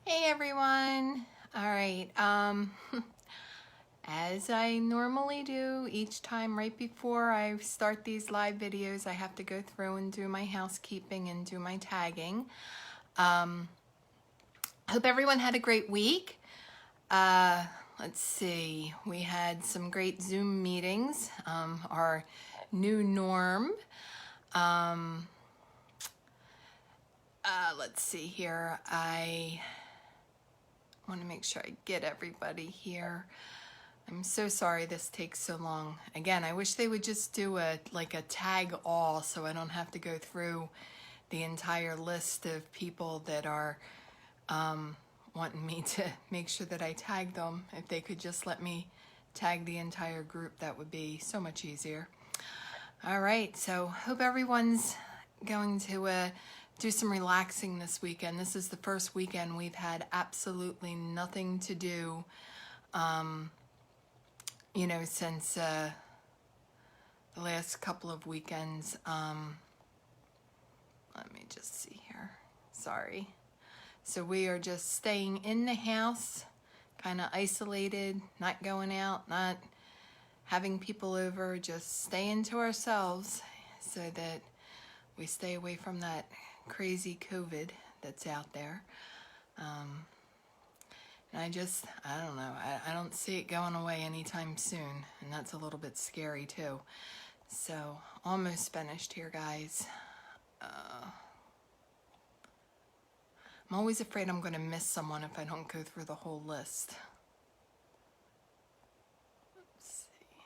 Hey everyone. All right. As I normally do each time right before I start these live videos, I have to go through and do my housekeeping and do my tagging. Hope everyone had a great week. Let's see. We had some great Zoom meetings. Our new norm. Let's see here. I want to make sure I get everybody here. I'm so sorry this takes so long. Again, I wish they would just do a tag all so I don't have to go through the entire list of people that are wanting me to make sure that I tag them. If they could just let me tag the entire group, that would be so much easier. All right, so hope everyone's going to do some relaxing this weekend. This is the first weekend we've had absolutely nothing to do, since the last couple of weekends. Let me just see here. Sorry. So we are just staying in the house, kind of isolated, not going out, not having people over, just staying to ourselves so that we stay away from that crazy COVID that's out there. And I don't know, I don't see it going away anytime soon, and that's a little bit scary too. So, almost finished here, guys. I'm always afraid I'm going to miss someone if I don't go through the whole list. Let's see.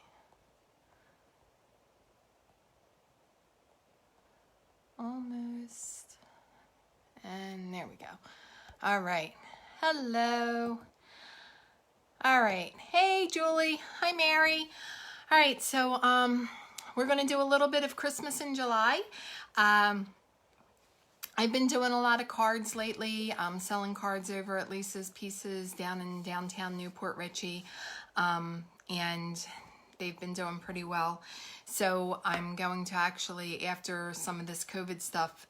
Almost. And there we go. All right. Hello. All right. Hey, Julie. Hi, Mary. All right. So, we're going to do a little bit of Christmas in July. I've been doing a lot of cards lately, selling cards over at Lisa's Pieces down in downtown Newport Richey, and they've been doing pretty well. So I'm going to actually, after some of this COVID stuff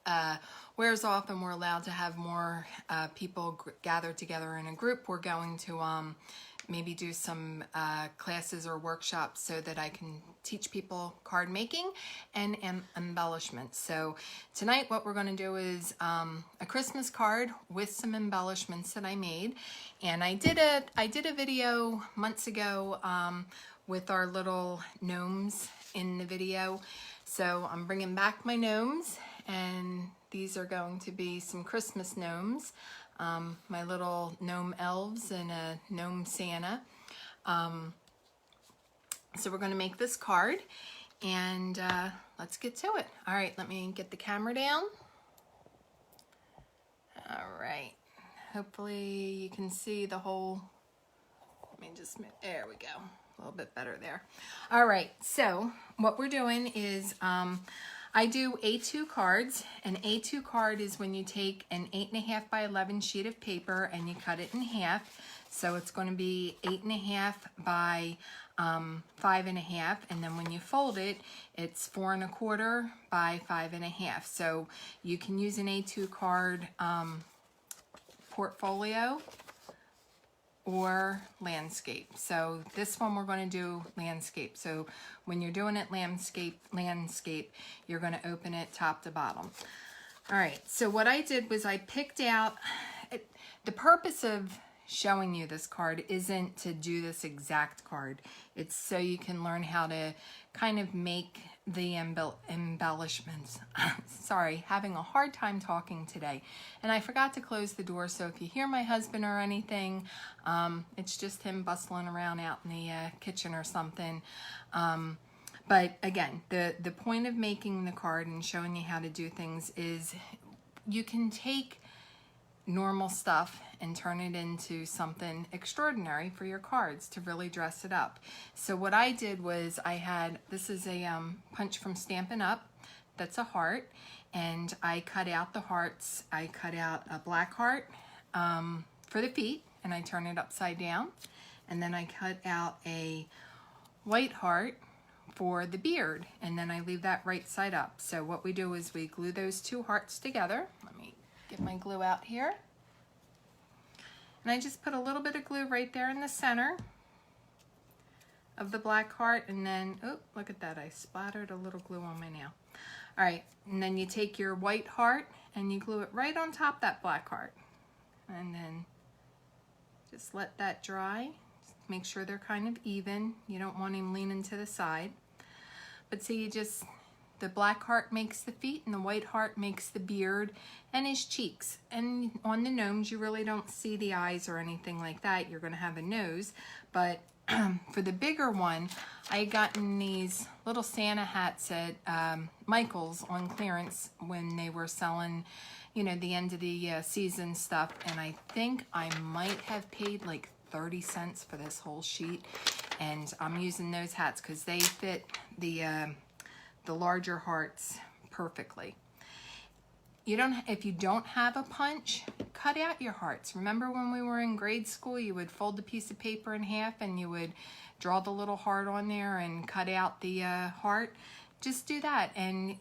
wears off and we're allowed to have more people gather together in a group, we're going to maybe do some classes or workshops so that I can teach people card making and embellishments. So tonight what we're going to do is a Christmas card with some embellishments that I made, and I did a video months ago with our little gnomes in the video. So I'm bringing back my gnomes, and these are going to be some Christmas gnomes. My little gnome elves and a gnome Santa. So we're going to make this card, and let's get to it. All right, let me get the camera down. All right, hopefully you can see the whole, let me just, there we go, a little bit better there. All right, so what we're doing is I do A2 cards. An A2 card is when you take an 8.5 by 11 sheet of paper and you cut it in half. So it's going to be 8.5 by 5.5, and then when you fold it, it's 4.25 by 5.5. So you can use an A2 card portfolio or landscape. So this one we're going to do landscape. So when you're doing it landscape, you're going to open it top to bottom. All right, so what I did was I picked out, the purpose of showing you this card isn't to do this exact card. It's so you can learn how to kind of make the embellishments. Sorry, having a hard time talking today. And I forgot to close the door, so if you hear my husband or anything, it's just him bustling around out in the kitchen or something. But again, the point of making the card and showing you how to do things is you can take normal stuff and turn it into something extraordinary for your cards to really dress it up. So what I did was this is a punch from Stampin' Up! That's a heart, and I cut out the hearts. I cut out a black heart for the feet, and I turn it upside down, and then I cut out a white heart for the beard, and then I leave that right side up. So what we do is we glue those two hearts together. Let me get my glue out here. And I just put a little bit of glue right there in the center of the black heart, and then, oh, look at that, I splattered a little glue on my nail. All right, and then you take your white heart and you glue it right on top of that black heart. And then just let that dry. Make sure they're kind of even. You don't want him leaning to the side. But see, the black heart makes the feet and the white heart makes the beard and his cheeks. And on the gnomes, you really don't see the eyes or anything like that. You're gonna have a nose, but for the bigger one, I had gotten these little Santa hats at Michael's on clearance when they were selling, you know, the end of the season stuff. And I think I might have paid like 30 cents for this whole sheet. And I'm using those hats because they fit the larger hearts perfectly. If you don't have a punch, cut out your hearts. Remember when we were in grade school, you would fold the piece of paper in half and you would draw the little heart on there and cut out the heart? Just do that. And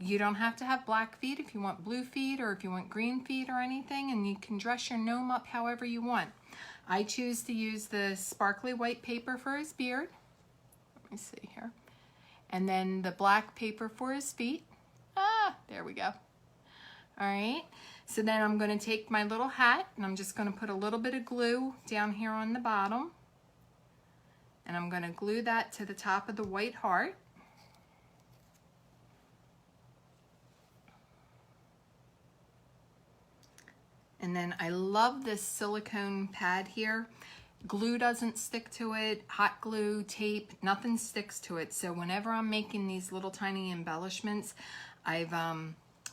you don't have to have black feet if you want blue feet or if you want green feet or anything, and you can dress your gnome up however you want. I choose to use the sparkly white paper for his beard. Let me see here. And then the black paper for his feet. Ah, there we go. All right, so then I'm going to take my little hat and I'm just going to put a little bit of glue down here on the bottom. And I'm going to glue that to the top of the white heart. And then I love this silicone pad here. Glue doesn't stick to it, hot glue, tape, nothing sticks to it. So whenever I'm making these little tiny embellishments, I've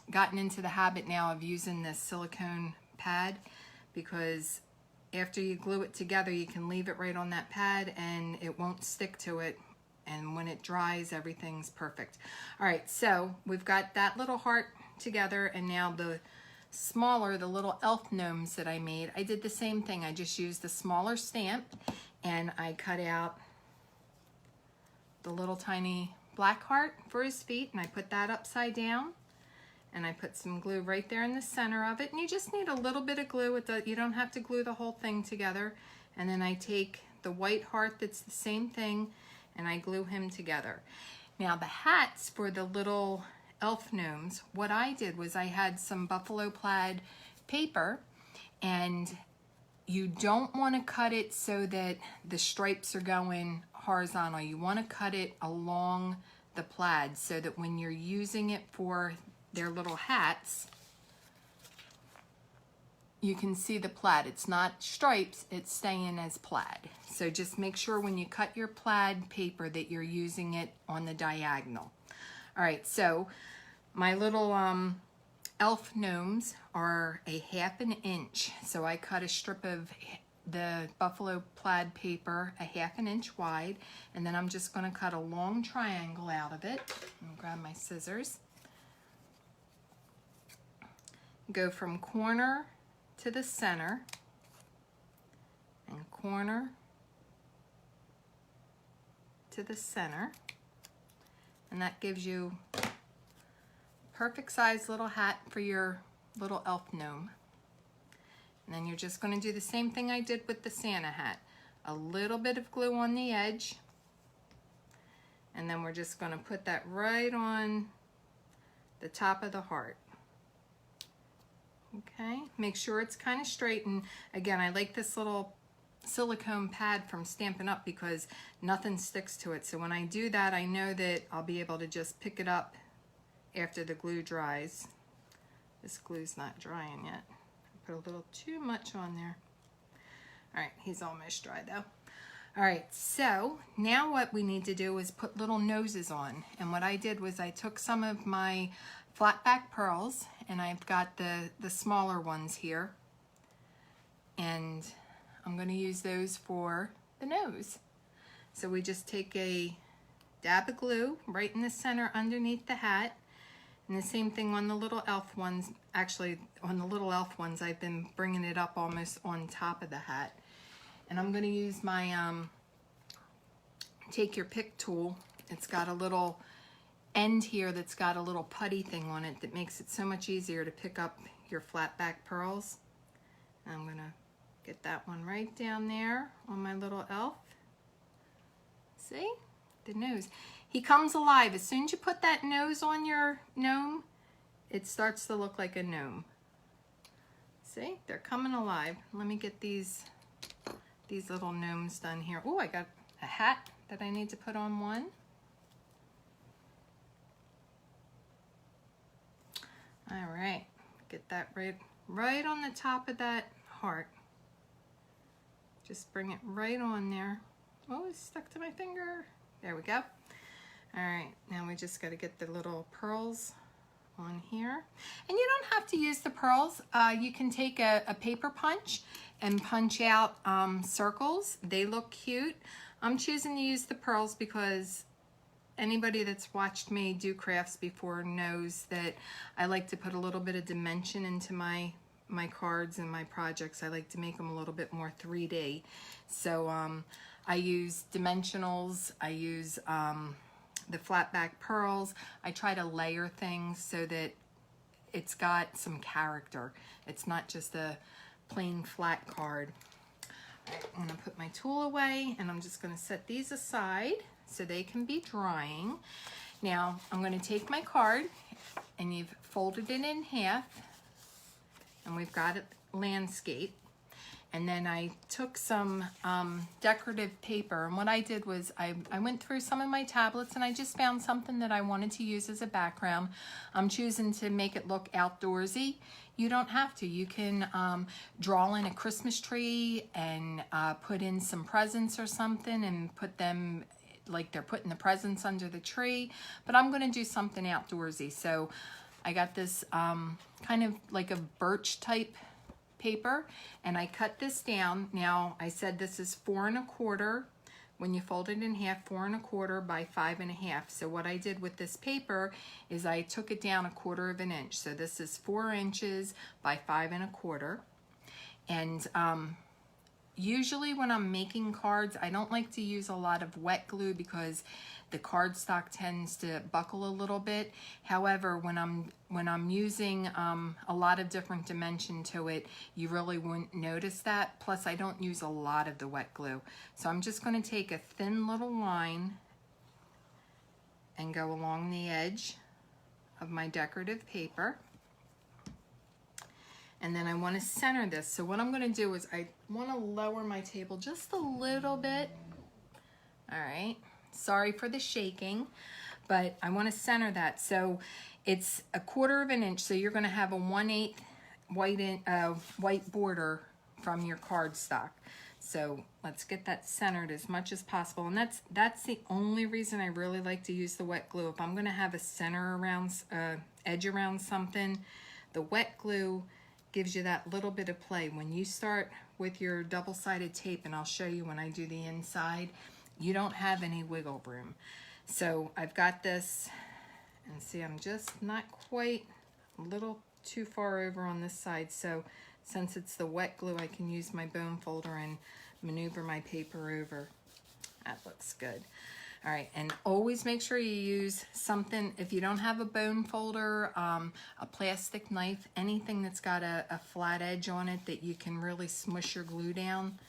gotten into the habit now of using this silicone pad, because after you glue it together, you can leave it right on that pad and it won't stick to it. And when it dries, everything's perfect. All right, so we've got that little heart together, and now the smaller, the little elf gnomes that I made, I did the same thing. I just used the smaller stamp and I cut out the little tiny black heart for his feet, and I put that upside down. And I put some glue right there in the center of it. And you just need a little bit of glue. You don't have to glue the whole thing together. And then I take the white heart that's the same thing and I glue him together. Now the hats for the little elf gnomes, what I did was I had some buffalo plaid paper, and you don't want to cut it so that the stripes are going horizontal. You want to cut it along the plaid so that when you're using it for their little hats, you can see the plaid. It's not stripes, it's staying as plaid. So just make sure when you cut your plaid paper that you're using it on the diagonal. All right, so my little elf gnomes are a 1/2 inch. So I cut a strip of the buffalo plaid paper a 1/2 inch wide, and then I'm just gonna cut a long triangle out of it. I'm gonna grab my scissors. Go from corner to the center and corner to the center, and that gives you perfect size little hat for your little elf gnome. And then you're just going to do the same thing I did with the Santa hat. A little bit of glue on the edge, and then we're just going to put that right on the top of the heart. Okay, make sure it's kind of straight. And again, I like this little silicone pad from Stampin' Up because nothing sticks to it. So when I do that, I know that I'll be able to just pick it up after the glue dries. This glue's not drying yet. I put a little too much on there. All right, he's almost dry though. All right, so now what we need to do is put little noses on. And what I did was I took some of my flat back pearls, and I've got the smaller ones here, and I'm going to use those for the nose. So we just take a dab of glue right in the center underneath the hat, and the same thing on the little elf ones. Actually, on the little elf ones, I've been bringing it up almost on top of the hat. And I'm going to use my take your pick tool. It's got a little end here that's got a little putty thing on it that makes it so much easier to pick up your flat back pearls. And I'm going to Get that one right down there on my little elf. See? The nose. He comes alive. As soon as you put that nose on your gnome, it starts to look like a gnome. See? They're coming alive. Let me get these little gnomes done here. Oh, I got a hat that I need to put on one. All right. Get that right on the top of that heart. Just bring it right on there. Oh, it's stuck to my finger. There we go. All right, now we just got to get the little pearls on here. And you don't have to use the pearls. You can take a paper punch and punch out circles. They look cute. I'm choosing to use the pearls because anybody that's watched me do crafts before knows that I like to put a little bit of dimension into my cards and my projects. I like to make them a little bit more 3D. So I use dimensionals. I use the flat back pearls. I try to layer things so that it's got some character. It's not just a plain flat card. I'm going to put my tool away and I'm just going to set these aside so they can be drying. Now I'm going to take my card, and you've folded it in half, and we've got it landscape. And then I took some decorative paper, and what I did was I went through some of my tablets and I just found something that I wanted to use as a background. I'm choosing to make it look outdoorsy. You don't have to. You can draw in a Christmas tree and put in some presents or something and put them like they're putting the presents under the tree. But I'm going to do something outdoorsy. So I got this kind of like a birch type paper, and I cut this down. Now I said this is 4 1/4. When you fold it in half, 4 1/4 by 5 1/2. So what I did with this paper is I took it down 1/4 of an inch. So this is 4 inches by 5 1/4. And usually when I'm making cards, I don't like to use a lot of wet glue because the cardstock tends to buckle a little bit. However, when I'm using a lot of different dimension to it, you really wouldn't notice that. Plus, I don't use a lot of the wet glue. So I'm just going to take a thin little line and go along the edge of my decorative paper. And then I want to center this. So what I'm going to do is I want to lower my table just a little bit. All right. Sorry for the shaking, but I want to center that. So it's 1/4 of an inch. So you're going to have a 1/8 white border from your cardstock. So let's get that centered as much as possible. And that's the only reason I really like to use the wet glue. If I'm going to have a center around, edge around something, the wet glue gives you that little bit of play. When you start with your double-sided tape, and I'll show you when I do the inside, you don't have any wiggle room. So I've got this, and see, I'm just not quite, a little too far over on this side. So since it's the wet glue, I can use my bone folder and maneuver my paper over. That looks good. All right, and always make sure you use something, if you don't have a bone folder, a plastic knife, anything that's got a flat edge on it that you can really smush your glue down,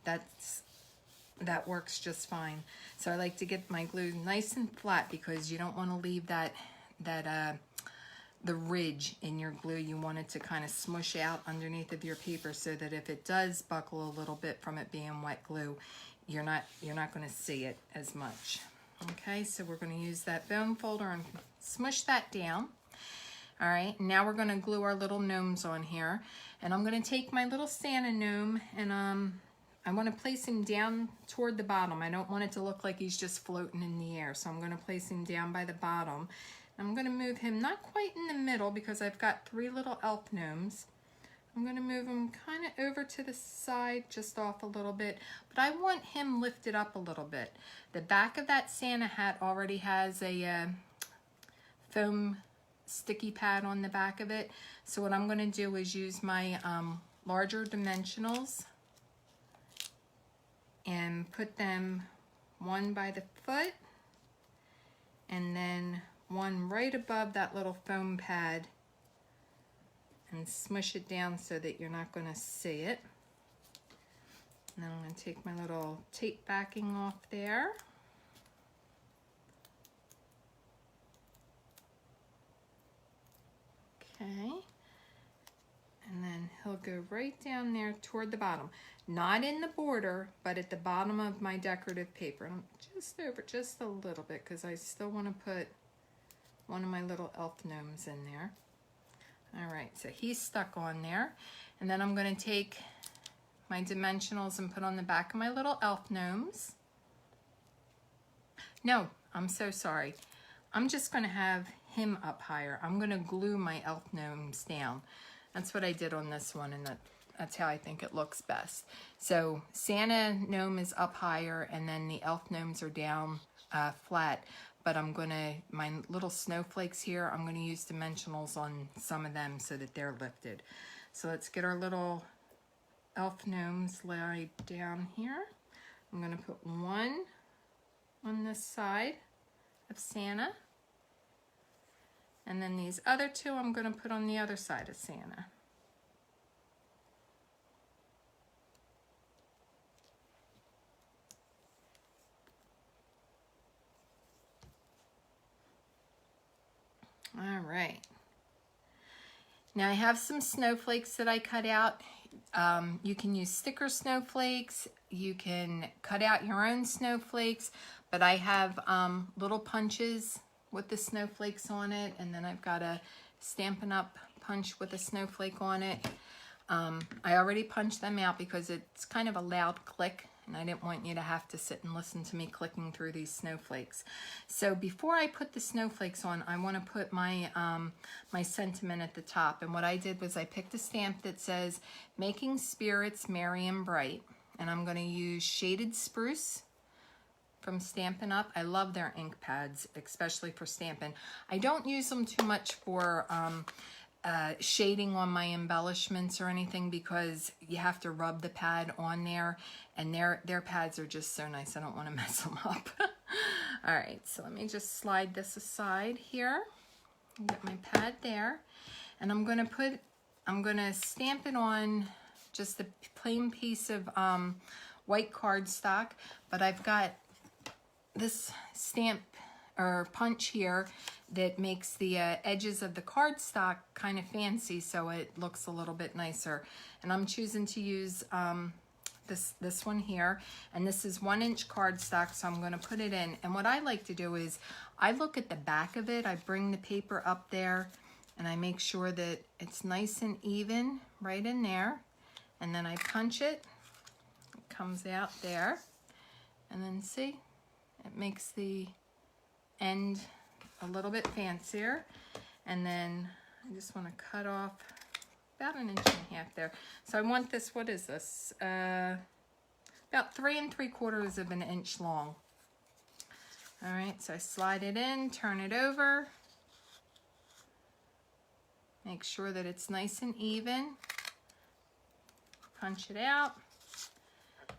that works just fine. So I like to get my glue nice and flat because you don't want to leave the ridge in your glue. You want it to kind of smush out underneath of your paper so that if it does buckle a little bit from it being wet glue, you're not going to see it as much. Okay, so we're going to use that bone folder and smush that down. All right, now we're going to glue our little gnomes on here. And I'm going to take my little Santa gnome and I want to place him down toward the bottom. I don't want it to look like he's just floating in the air. So I'm going to place him down by the bottom. I'm going to move him not quite in the middle because I've got 3 little elf gnomes. I'm going to move him kind of over to the side, just off a little bit, but I want him lifted up a little bit. The back of that Santa hat already has a foam sticky pad on the back of it. So what I'm going to do is use my larger dimensionals and put them one by the foot and then one right above that little foam pad and smush it down so that you're not going to see it. And then I'm going to take my little tape backing off there. Okay. And then he'll go right down there toward the bottom. Not in the border, but at the bottom of my decorative paper. And I'm just over just a little bit because I still want to put one of my little elf gnomes in there. All right, so he's stuck on there. And then I'm going to take my dimensionals and put on the back of my little elf gnomes. No, I'm so sorry. I'm just going to have him up higher. I'm going to glue my elf gnomes down. That's what I did on this one, and that's how I think it looks best. So Santa gnome is up higher, and then the elf gnomes are down flat. But I'm gonna, my little snowflakes here, I'm gonna use dimensionals on some of them so that they're lifted. So let's get our little elf gnomes laid down here. I'm gonna put one on this side of Santa. And then these other two I'm going to put on the other side of Santa. All right. Now I have some snowflakes that I cut out. You can use sticker snowflakes. You can cut out your own snowflakes, but I have little punches with the snowflakes on it, and then I've got a Stampin' Up! Punch with a snowflake on it. I already punched them out because it's kind of a loud click, and I didn't want you to have to sit and listen to me clicking through these snowflakes. So before I put the snowflakes on, I want to put my my sentiment at the top. And what I did was I picked a stamp that says, "Making Spirits Merry and Bright," and I'm going to use Shaded Spruce from Stampin' Up. I love their ink pads, especially for stamping. I don't use them too much for shading on my embellishments or anything because you have to rub the pad on there, and their pads are just so nice. I don't want to mess them up. All right, so let me just slide this aside here. Get my pad there, and I'm gonna stamp it on just a plain piece of white cardstock, but I've got this stamp or punch here that makes the edges of the cardstock kind of fancy, so it looks a little bit nicer. And I'm choosing to use this one here, and this is 1-inch cardstock, so I'm going to put it in. And what I like to do is I look at the back of it. I bring the paper up there, and I make sure that it's nice and even right in there, and then I punch it. It comes out there, and then see, it makes the end a little bit fancier. And then I just want to cut off about 1.5 inches there. So I want this, what is this? About 3 3/4 of an inch long. All right, so I slide it in, turn it over. Make sure that it's nice and even. Punch it out.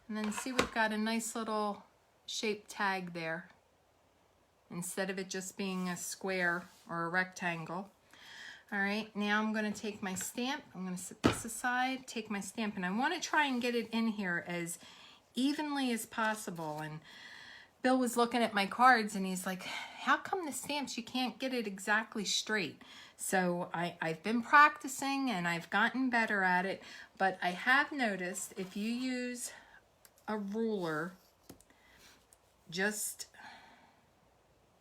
And then see, we've got a nice little shaped tag there, instead of it just being a square or a rectangle. All right, now I'm going to take my stamp. I'm going to set this aside, take my stamp, and I want to try and get it in here as evenly as possible. And Bill was looking at my cards, and he's like, how come the stamps, you can't get it exactly straight? So I've been practicing, and I've gotten better at it, but I have noticed if you use a ruler just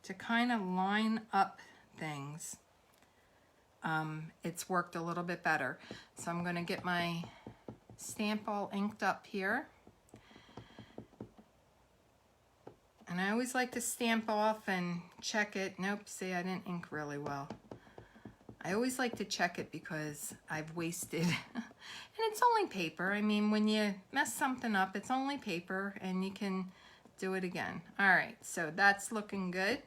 to kind of line up things, it's worked a little bit better. So I'm going to get my stamp all inked up here. And I always like to stamp off and check it. Nope, see, I didn't ink really well. I always like to check it because I've wasted, and it's only paper. I mean, when you mess something up, it's only paper, and you can do it again. All right, so that's looking good.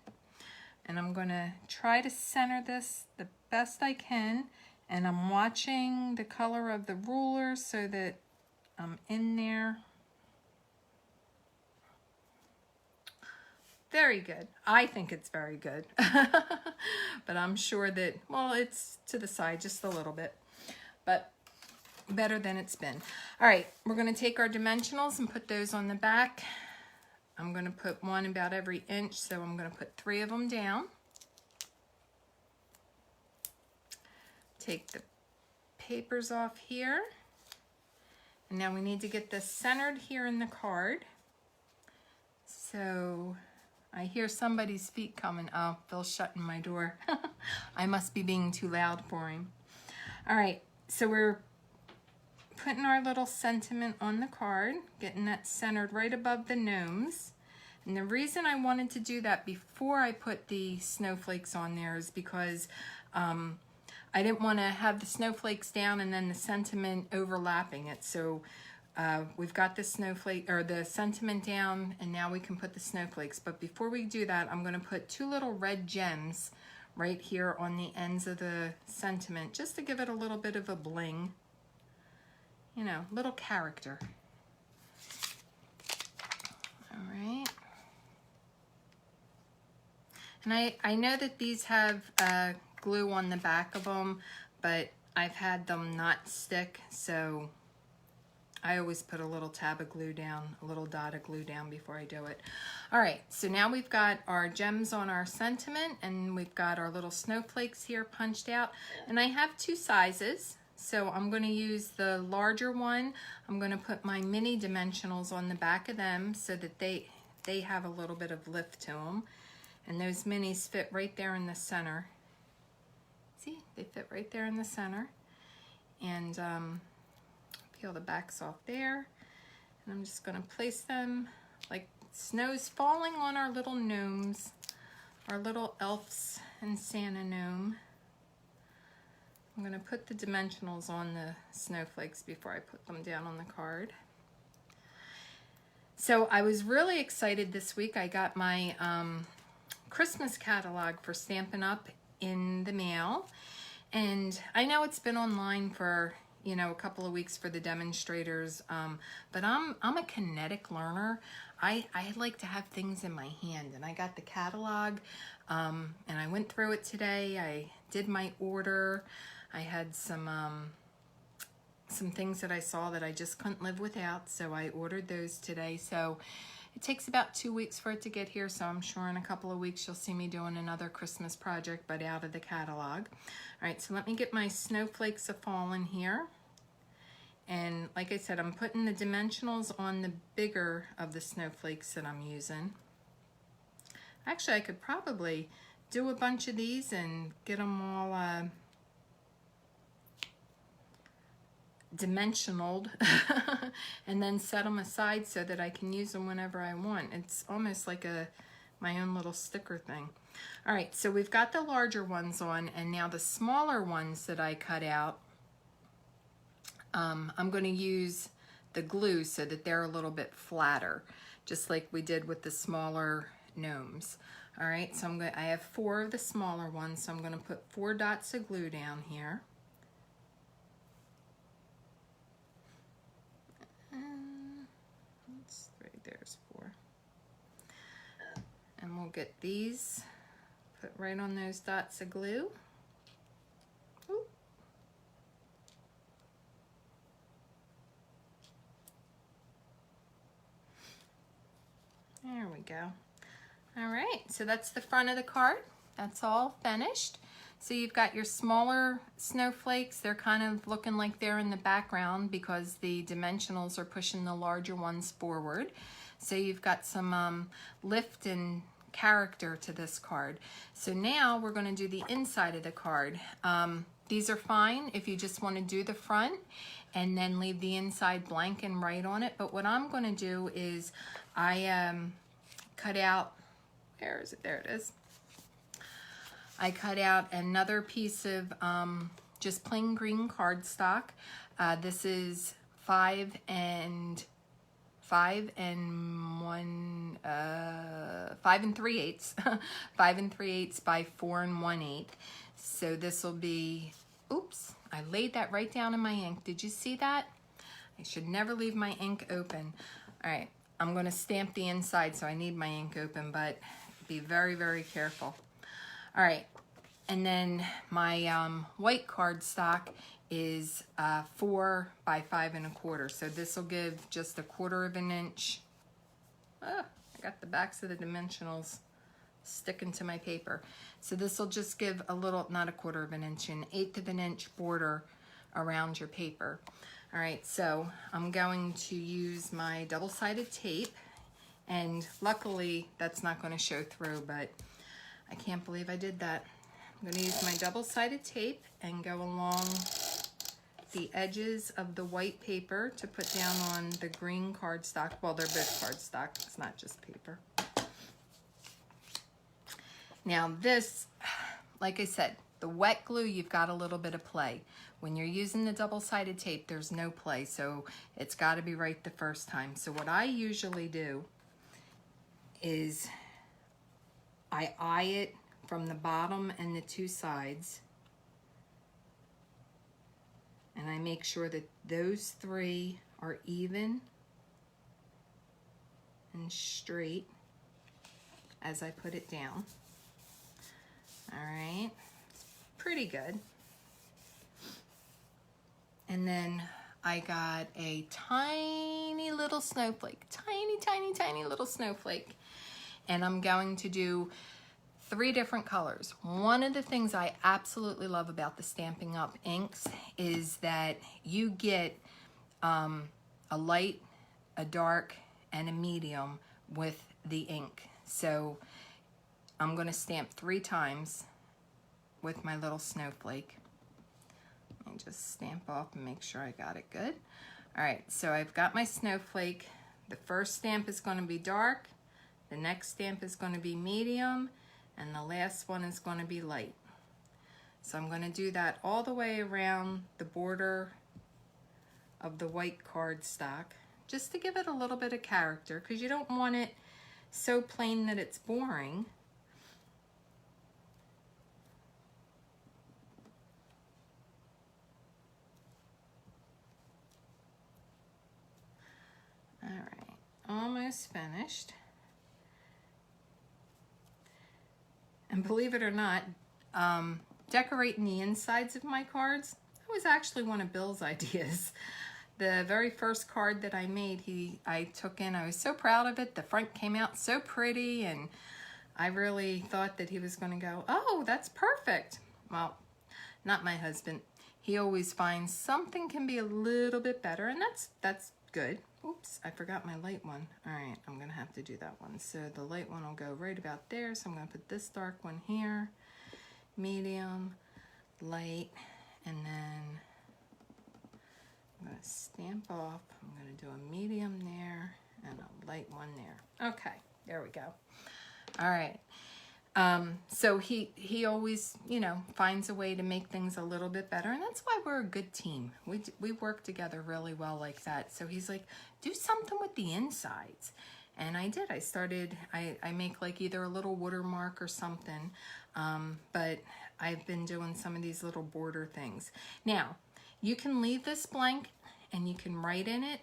And I'm gonna try to center this the best I can, and I'm watching the color of the ruler so that I'm in there. Very good. I think it's very good. But I'm sure that, well, it's to the side just a little bit. But better than it's been. All right, we're going to take our dimensionals and put those on the back. I'm going to put one about every inch, so I'm going to put 3 of them down. Take the papers off here. And now we need to get this centered here in the card. So I hear somebody's feet coming. Oh, Phil's shutting my door. I must be being too loud for him. All right, so we're putting our little sentiment on the card, getting that centered right above the gnomes. And the reason I wanted to do that before I put the snowflakes on there is because I didn't want to have the snowflakes down and then the sentiment overlapping it. So we've got the snowflake or the sentiment down, and now we can put the snowflakes. But before we do that, I'm going to put 2 little red gems right here on the ends of the sentiment, just to give it a little bit of a bling, you know, little character. All right. And I know that these have glue on the back of them, but I've had them not stick, so I always put a little tab of glue down, a little dot of glue down before I do it. All right, so now we've got our gems on our sentiment, and we've got our little snowflakes here punched out. And I have 2 sizes, so I'm going to use the larger one. I'm going to put my mini dimensionals on the back of them so that they have a little bit of lift to them. And those minis fit right there in the center. See, they fit right there in the center. And peel the backs off there. And I'm just going to place them like snow's falling on our little gnomes, our little elves and Santa gnome. I'm going to put the dimensionals on the snowflakes before I put them down on the card. So I was really excited this week. I got my Christmas catalog for Stampin' Up! In the mail, and I know it's been online for, you know, a couple of weeks for the demonstrators, but I'm a kinetic learner. I like to have things in my hand, and I got the catalog, and I went through it today. I did my order. I had some things that I saw that I just couldn't live without, so I ordered those today. So it takes about 2 weeks for it to get here, so I'm sure in a couple of weeks you'll see me doing another Christmas project, but out of the catalog. All right, so let me get my snowflakes a fallen here. And like I said, I'm putting the dimensionals on the bigger of the snowflakes that I'm using. Actually, I could probably do a bunch of these and get them all dimensionaled and then set them aside so that I can use them whenever I want. It's almost like my own little sticker thing. All right, so we've got the larger ones on, and now the smaller ones that I cut out, I'm going to use the glue so that they're a little bit flatter, just like we did with the smaller gnomes. All right, so I have 4 of the smaller ones, so I'm going to put 4 dots of glue down here. There's 4. And we'll get these put right on those dots of glue. Ooh. There we go. All right, so that's the front of the card. That's all finished. So you've got your smaller snowflakes. They're kind of looking like they're in the background because the dimensionals are pushing the larger ones forward. So you've got some lift and character to this card. So now we're going to do the inside of the card. These are fine if you just want to do the front and then leave the inside blank and write on it. But what I'm going to do is I cut out, where is it? There it is. I cut out another piece of just plain green cardstock. This is 5 and 3/8, 5 3/8 by 4 1/8. So this will be, oops, I laid that right down in my ink. Did you see that? I should never leave my ink open. All right, I'm going to stamp the inside, so I need my ink open, but be very, very careful. All right, and then my white cardstock is 4 by 5 1/4. So this will give just 1/4 of an inch. I got the backs of the dimensionals sticking to my paper. So this will just give a little, not 1/4 of an inch, an 1/8 of an inch border around your paper. All right, so I'm going to use my double-sided tape, and luckily that's not going to show through, but I can't believe I did that. I'm going to use my double-sided tape and go along the edges of the white paper to put down on the green cardstock. Well, they're both cardstock, it's not just paper. Now this, like I said, the wet glue, you've got a little bit of play. When you're using the double-sided tape, there's no play, so it's got to be right the first time. So what I usually do is I eye it from the bottom and the 2 sides, and I make sure that those 3 are even and straight as I put it down. All right, it's pretty good. And then I got a tiny little snowflake, tiny little snowflake. And I'm going to do 3 different colors. One of the things I absolutely love about the Stampin' Up! Inks is that you get a light, a dark, and a medium with the ink. So I'm going to stamp 3 times with my little snowflake. Let me just stamp off and make sure I got it good. All right, so I've got my snowflake. The first stamp is going to be dark, the next stamp is going to be medium, and the last one is going to be light. So I'm going to do that all the way around the border of the white cardstock, just to give it a little bit of character, because you don't want it so plain that it's boring. All right, almost finished. And believe it or not, decorating the insides of my cards, that was actually one of Bill's ideas. The very first card that I made, I took in, I was so proud of it. The front came out so pretty, and I really thought that he was going to go, oh, that's perfect. Well, not my husband. He always finds something can be a little bit better, and that's good. Oops, I forgot my light one. All right, I'm going to have to do that one. So the light one will go right about there. So I'm going to put this dark one here, medium, light, and then I'm going to stamp off. I'm going to do a medium there and a light one there. Okay, there we go. All right. So he always, you know, finds a way to make things a little bit better, and that's why we're a good team. We work together really well like that. So he's like, do something with the insides. And I did. I make like either a little watermark or something, but I've been doing some of these little border things. Now, you can leave this blank and you can write in it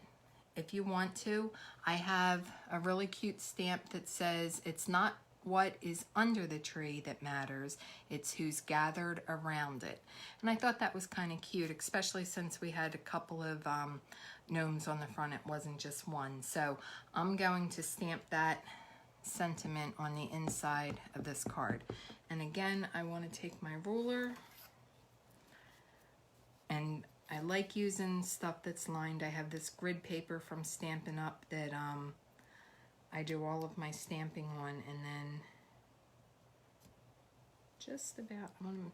if you want to. I have a really cute stamp that says, it's not what is under the tree that matters, it's who's gathered around it. And I thought that was kind of cute, especially since we had a couple of gnomes on the front. It wasn't just one. So I'm going to stamp that sentiment on the inside of this card. And again, I want to take my ruler, and I like using stuff that's lined. I have this grid paper from Stampin' Up! That I do all of my stamping on, and then just about, I want to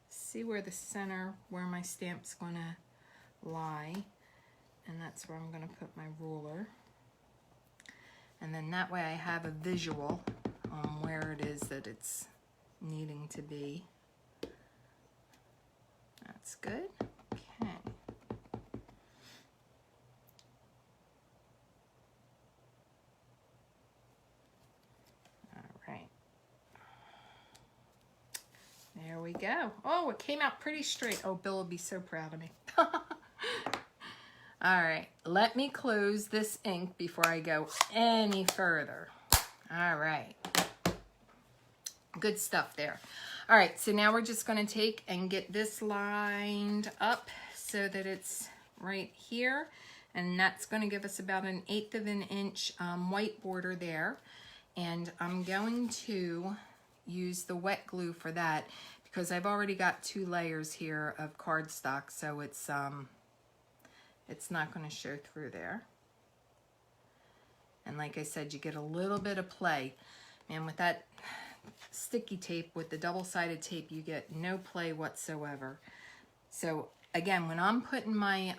see where the center, where my stamp's going to lie, and that's where I'm going to put my ruler. And then that way I have a visual on where it is that it's needing to be. That's good. Okay. There we go. Oh, it came out pretty straight. Oh, Bill will be so proud of me. All right, let me close this ink before I go any further. All right. Good stuff there. All right, so now we're just going to take and get this lined up so that it's right here, and that's going to give us about 1/8 of an inch white border there. And I'm going to use the wet glue for that because I've already got 2 layers here of cardstock, so it's not going to show through there. And like I said, you get a little bit of play. And with that sticky tape, with the double-sided tape, you get no play whatsoever. So again, when I'm putting my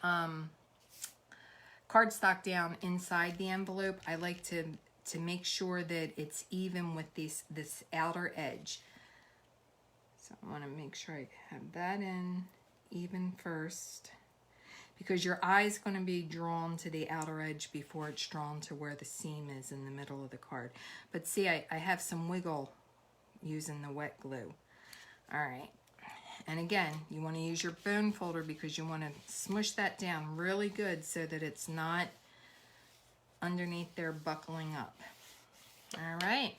cardstock down inside the envelope, I like to make sure that it's even with this outer edge. So I want to make sure I have that in even first, because your eye's going to be drawn to the outer edge before it's drawn to where the seam is in the middle of the card. But see, I have some wiggle using the wet glue. All right. And again, you want to use your bone folder because you want to smush that down really good so that it's not underneath there buckling up. All right.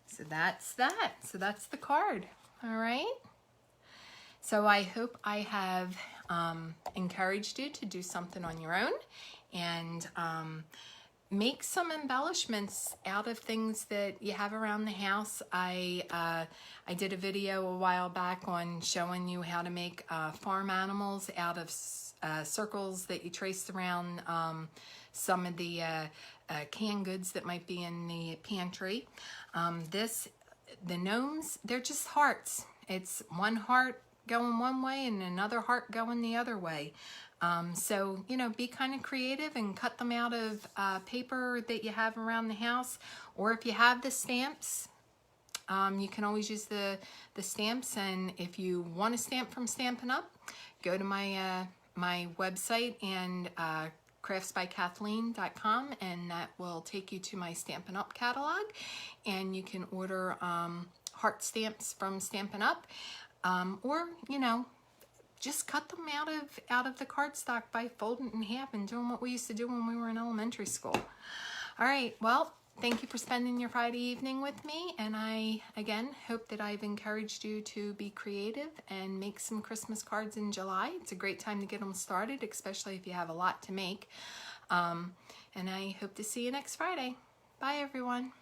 So that's that. So that's the card. All right. So I hope I have encouraged you to do something on your own and make some embellishments out of things that you have around the house. I did a video a while back on showing you how to make farm animals out of circles that you traced around some of the canned goods that might be in the pantry. The gnomes, they're just hearts. It's one heart going one way and another heart going the other way. So, you know, be kind of creative and cut them out of paper that you have around the house. Or if you have the stamps, you can always use the stamps. And if you want a stamp from Stampin' Up, go to my my website and craftsbykathleen.com, and that will take you to my Stampin' Up catalog, and you can order heart stamps from Stampin' Up, or, you know, just cut them out of the cardstock by folding it in half and doing what we used to do when we were in elementary school. All right, well, thank you for spending your Friday evening with me, and I, again, hope that I've encouraged you to be creative and make some Christmas cards in July. It's a great time to get them started, especially if you have a lot to make. And I hope to see you next Friday. Bye, everyone.